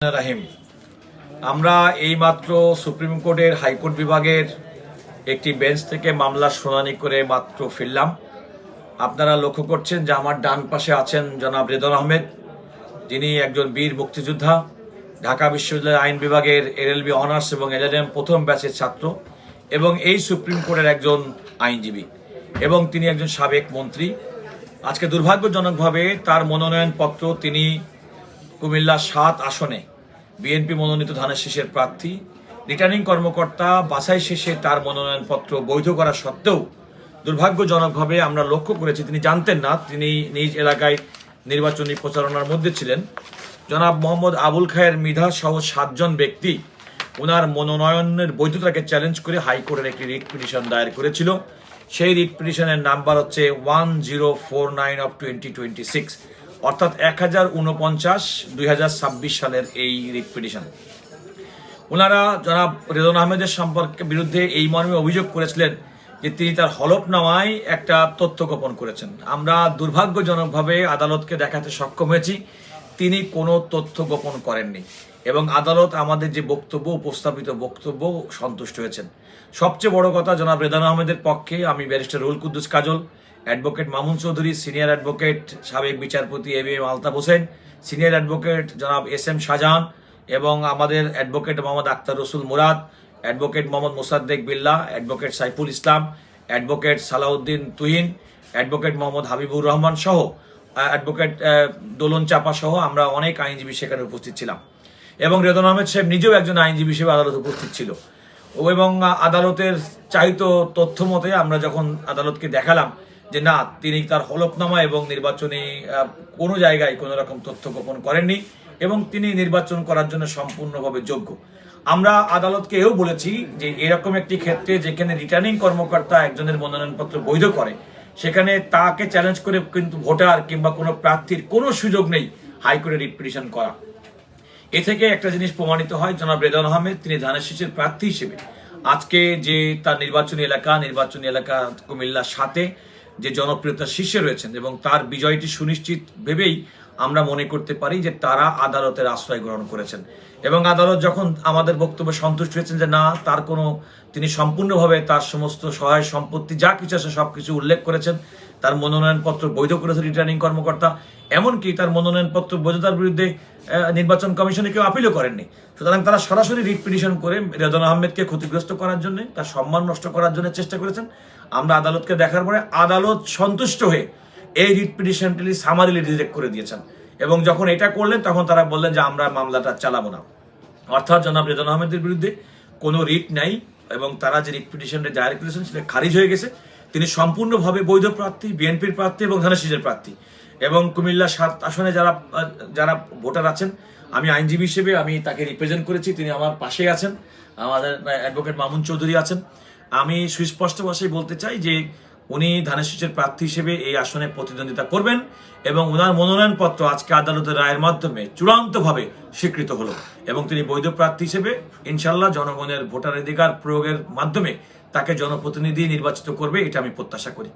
রাহিম, আমরা এইমাত্র সুপ্রিম কোর্টের হাইকোর্ট বিভাগের একটি বেঞ্চ থেকে মামলার শুনানি করে মাত্র ফিরলাম। আপনারা লক্ষ্য করছেন যে আমার ডান পাশে আছেন জনাব রেদন আহমেদ, যিনি একজন বীর মুক্তিযোদ্ধা, ঢাকা বিশ্ববিদ্যালয়ের আইন বিভাগের এলএলবি অনার্স এবং এলএলএম প্রথম ব্যাচের ছাত্র এবং এই সুপ্রিম কোর্টের একজন আইনজীবী এবং তিনি একজন সাবেক মন্ত্রী। আজকে দুর্ভাগ্যজনকভাবে তার মনোনয়নপত্র তিনি কুমিল্লা ৭ আসনে বিএনপি মনোনীত ধানের শীষের প্রার্থী, রিটার্নিং কর্মকর্তা বাছাই শেষে তার মনোনয়নপত্র বৈধ করা সত্ত্বেও দুর্ভাগ্যজনকভাবে আমরা লক্ষ্য করেছি তিনি জানতেন না, তিনি নিজ এলাকায় নির্বাচনী প্রচারণার মধ্যে ছিলেন। জনাব মোহাম্মদ আবুল খায়ের মৃধা সহ ৭ জন ব্যক্তি ওনার মনোনয়নের বৈধতাকে চ্যালেঞ্জ করে হাইকোর্টের একটি রিট পিটিশন দায়ের করেছিল। সেই রিট পিটিশনের নাম্বার হচ্ছে 1049 অফ 2026, অর্থাৎ 1049/2026 সালের এই রিট পিটিশন। ওনারা জনাব রেদন আহমেদের বিরুদ্ধে এই মর্মে অভিযোগ করেছিলেন যে তিনি তার হলফনামায় একটা তথ্য গোপন করেছেন। আমরা দুর্ভাগ্যজনকভাবে আদালতকে দেখাতে সক্ষম হয়েছি তিনি কোনো তথ্য গোপন করেননি এবং আদালত আমাদের যে বক্তব্য, উপস্থাপিত বক্তব্য সন্তুষ্ট হয়েছেন। সবচেয়ে বড় কথা, জনাব রেদন আহমেদের পক্ষে আমি barrister Ruhul Kuddus Kajal, advocate Mamun Chowdhury, senior advocate সাবেক বিচারপতি ABM Altaf Hossain, senior advocate জনাব এস.এম. শাহজাহান এবং আমাদের advocate Mohammad Akhtar Rasul Murad, advocate Mohammad Mosaddek Billah, advocate Saiful Islam, advocate Salauddin Tuhin, advocate Mohammad Habibur Rahman সহ অ্যাডভোকেট দোলন চাপা সহ আমরা অনেক আইনজীবী সেখানে উপস্থিত ছিলাম এবং রেদন আহমেদ সাহেব নিজেও একজন আইনজীবী হিসেবে আদালতে উপস্থিত ছিল এবং আদালতের চাহিত তথ্য মতে আমরা যখন আদালতকে দেখালাম যে না, তিনি তার হলফনামা এবং নির্বাচনী কোনো জায়গায় কোনো রকম তথ্য গোপন করেননি এবং তিনি নির্বাচন করার জন্য সম্পূর্ণভাবে যোগ্য। আমরা আদালতকে এও বলেছি যে এরকম একটি ক্ষেত্রে যেখানে রিটার্নিং কর্মকর্তা একজনের মনোনয়নপত্র বৈধ করে, সেখানে তাকে চ্যালেঞ্জ করে কিন্তু ভোটার কিংবা কোনো প্রার্থীর কোনো সুযোগ নেই হাইকোর্টে রিট পিটিশন করা। এ থেকে একটা জিনিস প্রমাণিত হয়, জনাব রেদন আহমেদ তিনি ধানের শীষের প্রার্থী হিসেবে আজকে যে তার নির্বাচনী এলাকা কুমিল্লা ৭-এ যে জনপ্রিয়তার শীর্ষে রয়েছেন এবং তার বিজয়টি সুনিশ্চিত ভেবেই আমরা মনে করতে পারি যে তারা আদালতের আশ্রয় গ্রহণ করেছেন এবং আদালত যখন আমাদের বক্তব্য সন্তুষ্ট হয়েছেন যে না, তার কোনো তিনি সম্পূর্ণভাবে তার সমস্ত সহায় সম্পত্তি যা কিছু আছে সবকিছু উল্লেখ করেছেন, তার মনোনয়নপত্র বৈধ করেছে রিটার্নিং কর্মকর্তা, এমনকি তার মনোনয়নপত্র বৈধতার বিরুদ্ধে নির্বাচন কমিশনে কেউ আপিলও করেননি। সুতরাং তারা সরাসরি রিট পিটিশন করে রেদন আহমেদকে ক্ষতিগ্রস্ত করার জন্য, তার সম্মান নষ্ট করার জন্য চেষ্টা করেছেন। আমরা আদালতকে দেখার পরে আদালত সন্তুষ্ট হয়ে এই রিট পিটিশনটি সামারিলি রিজেক্ট করে দিয়েছেন এবং যখন এটা করলেন তখন তারা বললেন যে আমরা মামলাটা চালাবো না। অর্থাৎ জনাব রেদন আহমেদের বিরুদ্ধে কোনো রিট নাই এবং তারা যে রিট পিটিশনটা দায়ের করেছেন সেটা খারিজ হয়ে গেছে। তিনি সম্পূর্ণভাবে বৈধ প্রার্থী, বিএনপির প্রার্থী এবং ধানের শীষের প্রার্থী এবং কুমিল্লা ৭ আসনে যারা ভোটার আছেন, আমি আইনজীবী হিসেবে আমি তাকে রিপ্রেজেন্ট করেছি, তিনি আমার পাশেই আছেন, আমাদের অ্যাডভোকেট মামুন চৌধুরী আছেন। আমি সুস্পষ্ট ভাষায় বলতে চাই যে উনি ধানের শীষের প্রার্থী হিসেবে এই আসনে প্রতিদ্বন্দ্বিতা করবেন এবং ওনার মনোনয়নপত্র আজকে আদালতের রায়ের মাধ্যমে চূড়ান্তভাবে স্বীকৃত হলো এবং তিনি বৈধ প্রার্থী হিসেবে ইনশাল্লাহ জনগণের ভোটাধিকার প্রয়োগের মাধ্যমে তাকে জনপ্রতিনিধি নির্বাচিত করবে, এটা আমি প্রত্যাশা করি।